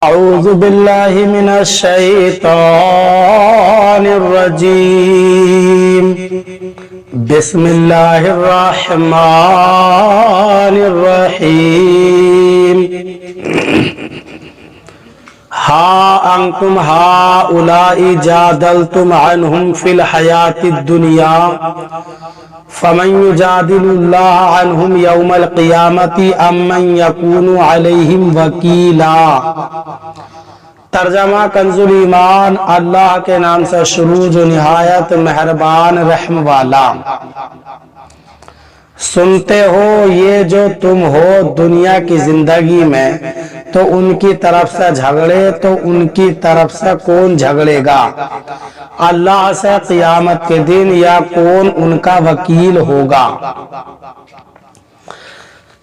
أعوذ بالله من الشيطان الرجيم. بسم الله الرحمن الرحيم. ها أنتم هؤلاء جادلتم عنهم في الحياة الدنيا فمن يجادل الله عنهم يوم القيامة أم من يكون عليهم وكيلا. ترجمہ کنزُ ایمان. اللہ کے نام سے شروع جو نہایت مہربان رحم والا. سنتے ہو یہ جو تم ہو دنیا کی زندگی میں تو ان کی طرف سے جھگڑے تو ان کی طرف سے کون جھگڑے گا اللہ سے قیامت کے دن یا کون ان کا وکیل ہوگا.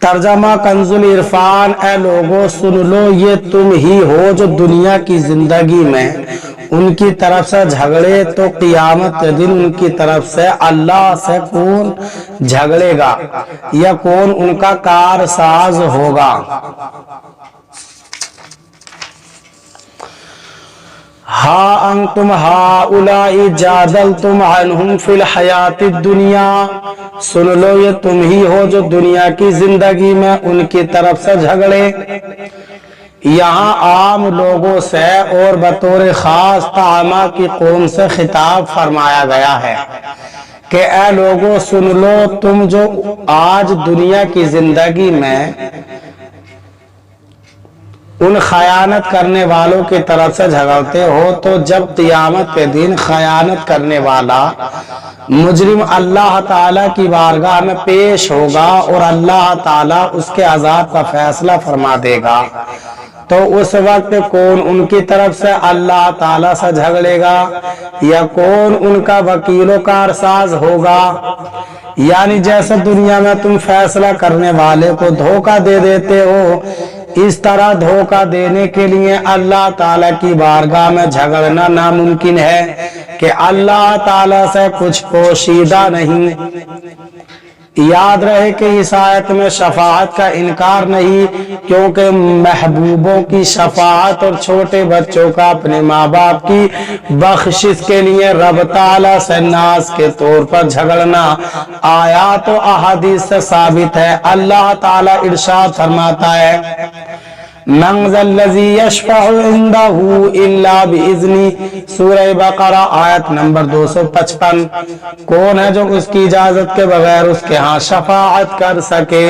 ترجمہ کنزُ العرفان. اے لوگو سن لو یہ تم ہی ہو جو دنیا کی زندگی میں ان کی طرف سے جھگڑے تو قیامت کے دن ان کی طرف سے اللہ سے کون جھگڑے گا یا کون ان کا کارساز ہوگا. ہا انتم ہؤلاء جادلتم عنہم فی الحیات الدنیا. سن لو یہ تم ہی ہو جو دنیا کی زندگی میں ان کی طرف سے جھگڑے. یہاں عام لوگوں سے اور بطور خاص طعامہ کی قوم سے خطاب فرمایا گیا ہے کہ اے لوگوں سن لو تم جو آج دنیا کی زندگی میں ان خیانت کرنے والوں کی طرف سے جھگڑتے ہو تو جب قیامت کے دن خیانت کرنے والا مجرم اللہ تعالیٰ کی بارگاہ میں پیش ہوگا اور اللہ تعالیٰ اس کے عذاب کا فیصلہ فرما دے گا تو اس وقت کون ان کی طرف سے اللہ تعالیٰ سے جھگڑے گا یا کون ان کا وکیل و کارساز ہوگا. یعنی جیسے دنیا میں تم فیصلہ کرنے والے کو دھوکہ دے دیتے ہو اس طرح دھوکہ دینے کے لیے اللہ تعالیٰ کی بارگاہ میں جھگڑنا ناممکن ہے کہ اللہ تعالیٰ سے کچھ پوشیدہ نہیں. یاد رہے کہ اس آیت میں شفاعت کا انکار نہیں کیونکہ محبوبوں کی شفاعت اور چھوٹے بچوں کا اپنے ماں باپ کی بخشش کے لیے رب تعالیٰ سے ناز کے طور پر جھگڑنا آیات و احادیث سے ثابت ہے. اللہ تعالیٰ ارشاد فرماتا ہے من ذا الذی یشفع عنده الا باذنہ. سورہ بقرہ آیت نمبر 255. کون ہے جو اس کی اجازت کے بغیر اس کے ہاں شفاعت کر سکے.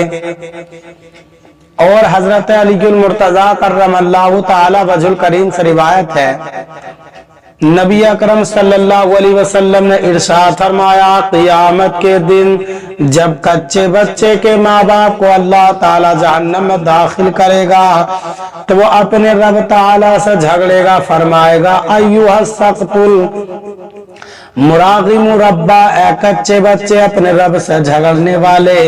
اور حضرت علی المرتضیٰ کرم اللہ تعالی وجہ الکریم سے روایت ہے نبی اکرم صلی اللہ علیہ وسلم نے ارشاد فرمایا قیامت کے دن جب کچے بچے کے ماں باپ کو اللہ تعالی جہنم میں داخل کرے گا تو وہ اپنے رب تعالی سے جھگڑے گا فرمائے گا ایھا السقط مراغم ربا. اے کچے بچے اپنے رب سے جھگڑنے والے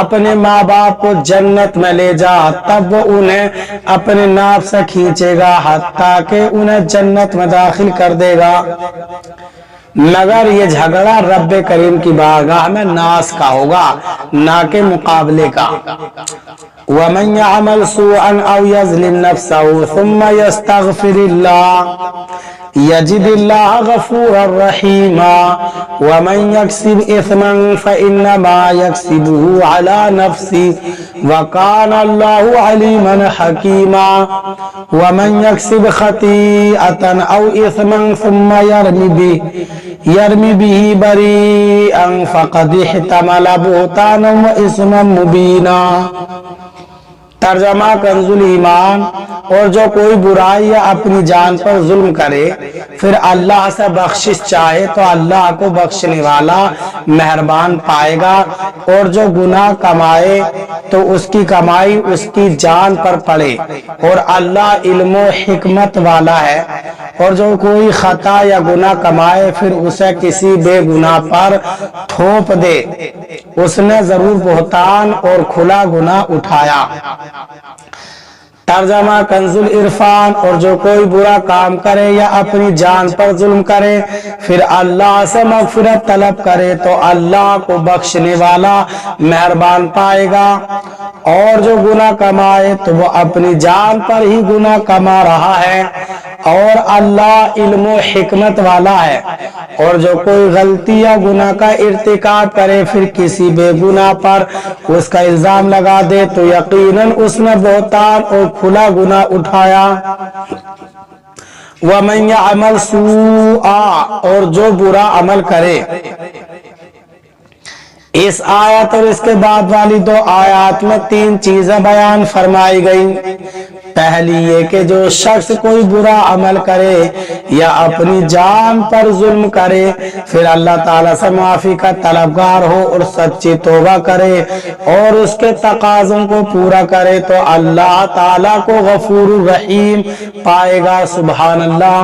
اپنے ماں باپ کو جنت میں لے جا. تب وہ انہیں اپنے ناف سے کھینچے گا حتیٰ کہ انہیں جنت میں داخل کر دے گا مگر یہ جھگڑا رب کریم کی بارگاہ میں ناس کا ہوگا نہ کہ مقابلے کا. وَمَنْ يَعْمَلْ سُوءًا أَوْ يَظْلِمْ نَفْسَهُ ثُمَّ يَسْتَغْفِرِ اللَّهَ يَجِدِ اللَّهَ غَفُورًا رَحِيمًا وَمَنْ يَكْسِبْ إِثْمًا فَإِنَّمَا يَكْسِبُهُ عَلَى نَفْسِهِ وَكَانَ اللَّهُ عَلِيمًا حَكِيمًا وَمَنْ يَكْسِبْ خَطِيئَةً أَوْ إِثْمًا ثُمَّ يَرْمِ بِهِ بَرِيئًا فَقَدِ احْتَمَلَ بُهْتَانًا وَإِثْمًا مُبِينًا. ترجمہ کنزُ ایمان. اور جو کوئی برائی یا اپنی جان پر ظلم کرے پھر اللہ سے بخشش چاہے تو اللہ کو بخشنے والا مہربان پائے گا اور جو گناہ کمائے تو اس کی کمائی اس کی جان پر پڑے اور اللہ علم و حکمت والا ہے. اور جو کوئی خطا یا گناہ کمائے پھر اسے کسی بے گناہ پر تھوپ دے اس نے ضرور بہتان اور کھلا گناہ اٹھایا. तर्जमा कंजुल इरफान। और जो कोई बुरा काम करे या अपनी जान पर जुल्म करे फिर अल्लाह से मगफिरत तलब करे तो अल्लाह को बख्शने वाला मेहरबान पाएगा। और जो गुनाह कमाए तो वो अपनी जान पर ही गुनाह कमा रहा है और अल्लाह इल्म व हिकमत वाला है। और जो कोई गलती या गुनाह का इर्तिकाब करे फिर किसी बेगुनाह पर उसका इल्जाम लगा दे तो यकीनन उसने बहुतान और खुला गुनाह उठाया। वमन यअमल सूआ। और जो बुरा अमल करे। इस आयत और इसके बाद वाली दो आयत में तीन चीजें बयान फरमाई गई। पहली ये कि जो शख्स कोई बुरा अमल करे या अपनी जान पर जुल्म करे फिर अल्लाह ताला से माफी का तलबगार हो और सच्ची तौबा करे और उसके तकाज़ों को पूरा करे तो अल्लाह ताला को गफूर रहीम पाएगा। सुभान अल्लाह।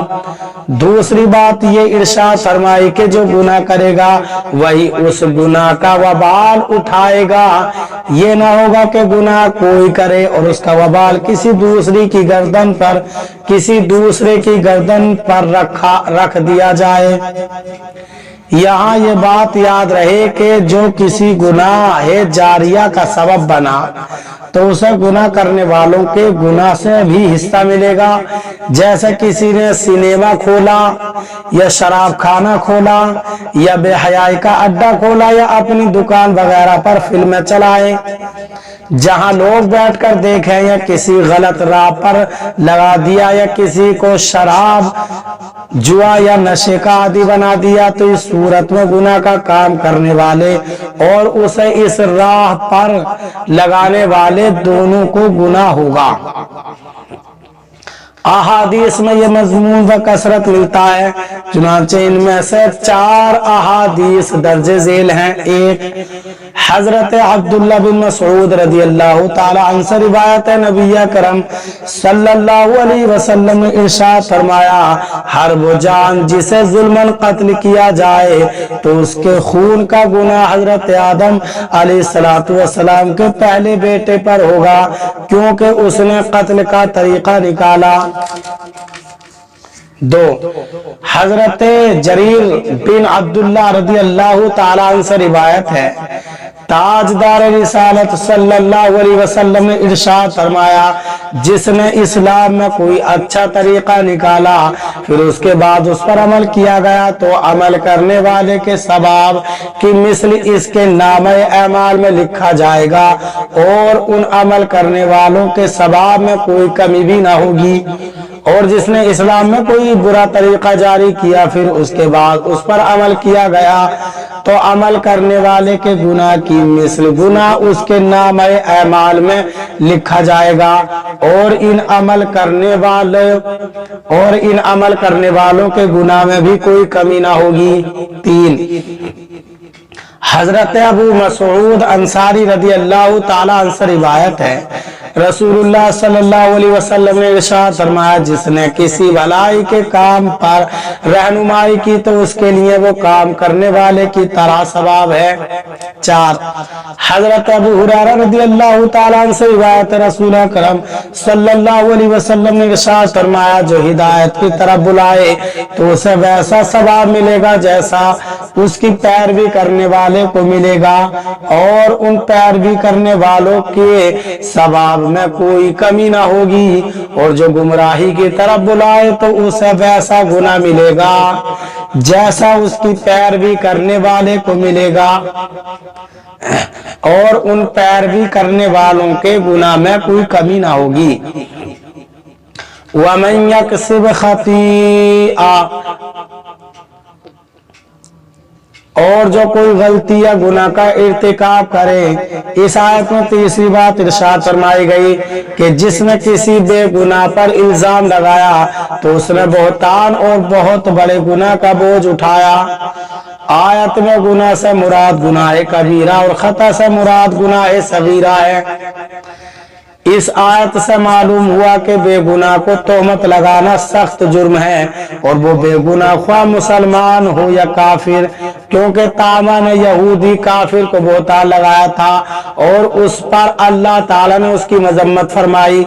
दूसरी बात ये इरशाद फरमाई कि जो गुनाह करेगा वही उस गुनाह का वबाल उठाएगा। ये ना होगा कि गुनाह कोई करे और उसका वबाल किसी दूसरे की गर्दन पर रख दिया जाए। यहाँ ये बात याद रहे कि जो किसी गुनाह जारिया का सबब बना तो उसे गुनाह करने वालों के गुनाह से भी हिस्सा मिलेगा। जैसे किसी ने सिनेमा खोला या शराब खाना खोला या बेहयाई का अड्डा खोला या अपनी दुकान वगैरह पर फिल्में चलाए जहां लोग बैठकर देखें या किसी गलत राह पर लगा दिया या किसी को शराब जुआ या नशे का आदि बना दिया तो इस सूरत में गुनाह का काम करने वाले और उसे इस राह पर लगाने वाले दोनों को गुनाह होगा। अहादीस में ये मजमून व कसरत मिलता है। चुनांचे इनमें से 4 अहादीस दर्जे झेल हैं। एक हजरत अब्दुल्ला बिन मसऊद रदी अल्लाह ताला अन्हु से रिवायत है, नबी करम सल्लल्लाहु अलैहि वसल्लम ने इरशाद फरमाया, हर वो जान जिसे जुल्मन कत्ल किया जाए तो उसके खून का गुनाह हजरत आदम अलैहिस्सलातु वस्सलाम के पहले बेटे पर होगा क्योंकि उसने कत्ल का तरीका निकाला। 2 हजरत जरीर बिन अब्दुल्ला रदी अल्लाह ताला अन्हु से रिवायत है, ताजदार रिसालत सल्लल्लाहु अलैहि वसल्लम ने इरशाद फरमाया, जिसने इस्लाम में कोई अच्छा तरीका निकाला फिर उसके बाद उस पर अमल किया गया तो अमल करने वाले के सवाब की मिस्ल इसके नामे अमाल में लिखा जाएगा और उन अमल करने वालों के सवाब में कोई कमी भी ना होगी। और जिसने इस्लाम में कोई बुरा तरीका जारी किया फिर उसके बाद उस पर अमल किया गया तो अमल करने वाले के गुनाह की मिस्ल गुनाह उसके नामे अमाल में लिखा जाएगा और इन अमल करने वालों के गुनाह में भी कोई कमी ना होगी। 3 हजरत अबू मसऊद अंसारी रदी अल्लाह ताला अन्हु से रिवायत है, रसूलुल्लाह सल्लल्लाहु अलैहि वसल्लम ने इरशाद फरमाया, जिसने किसी भलाई के काम पर रहनुमाई की तो उसके लिए वो काम करने वाले की तरह सवाब है। 4 हजरत अबू हुरैरा रदी अल्लाह ताला अन्हु से रिवायत है, रसूल करम सल्लल्लाहु अलैहि वसल्लम ने इरशाद फरमाया, जो हिदायत की तरफ बुलाए तो उसे वैसा सवाब मिलेगा जैसा उसकी पैरवी करने वाले को मिलेगा और उन पैरवी करने वालों के सवाब में कोई कमी ना होगी। और जो गुमराही की तरफ बुलाए तो उसे वैसा गुनाह मिलेगा जैसा उसकी पैरवी करने वाले को मिलेगा और उन पैरवी करने वालों के गुनाह में कोई कमी ना होगी। वमन यकसिब खतीआ। और जो कोई गलती या गुनाह का इर्तिकाब करे, इस आयत में तीसरी बात इरशाद फरमाई गई कि जिसने किसी बेगुनाह पर इल्जाम लगाया तो उसने बहुतान और बहुत बड़े गुनाह का बोझ उठाया। आयत में गुनाह से मुराद गुनाह कबीरा और खता से मुराद गुनाह सगीरा है। इस आयत से मालूम हुआ कि बेगुनाह को तोहमत लगाना सख्त जुर्म है और वो बेगुनाह ख्वाह मुसलमान हो या काफिर। क्योंकि तामा ने यहूदी काफिर को बोहतान लगाया था और उस पर अल्लाह ताला ने उसकी मजम्मत फरमाई।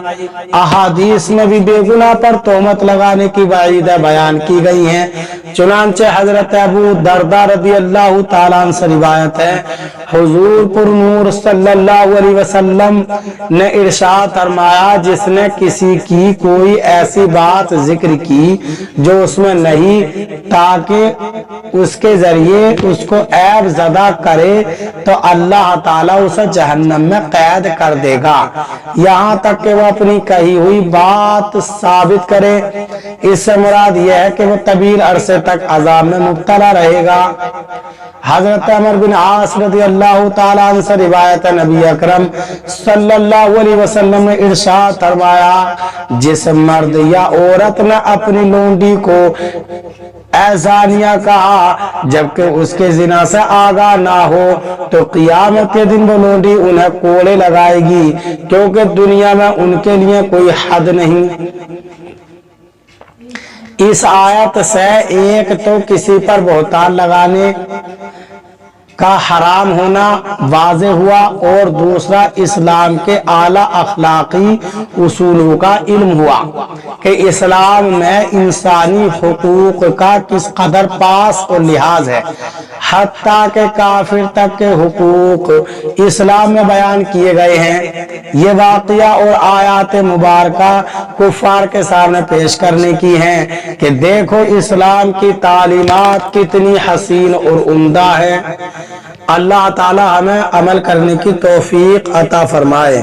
अहादीस में भी बेगुनाह पर तोहमत लगाने की वईदें बयान की गई हैं। चुनांचे हजरत अबू दरदा रदी अल्लाह ताला अन्हु से रिवायत है, हुजूर पुर नूर सल्लल्लाहु अलैहि वसल्लम ने इरशाद फरमाया, जिसने किसी की कोई ऐसी बात जिक्र की जो उसमें नहीं, ताकि उसके जरिए उसको ऐब ज़दा करे, तो अल्लाह ताला उसे जहन्नम में कैद कर देगा, यहाँ तक कि वो अपनी कही हुई बात साबित करे। इससे मुराद यह है कि वो तवील अरसे तक अजाब में मुब्तला रहेगा। हजरत अमर बिन आस रज़ी अल्लाह ताला अन्हु से रिवायत है, नबी अकरम सल्लल्लाहु अलैहि वसल्लम ने इरशाद फरमाया, जिस मर्द या औरत ने अपनी लोंडी को ऐसानिया कहा जबकि उसके जिना से आगाह ना हो, तो क़ियामत के दिन वो लोंडी उन्हें कोड़े लगाएगी, क्योंकि दुनिया में उनके लिए कोई हद नहीं। इस आयत से एक तो किसी पर बोहतान लगाने का हराम होना वाज़े हुआ और दूसरा इस्लाम के आला अखलाकी उसूलों का इल्म हुआ कि इस्लाम में इंसानी हुकूक का किस कदर पास और लिहाज है, हत्ता के काफिर तक के हुकूक इस्लाम में बयान किए गए हैं। ये वाक़या और आयात मुबारका कुफार के सामने पेश करने की हैं कि देखो इस्लाम की तालीमात कितनी हसीन और उम्दा है। अल्लाह ताला हमें अमल करने की तौफीक अता फरमाए।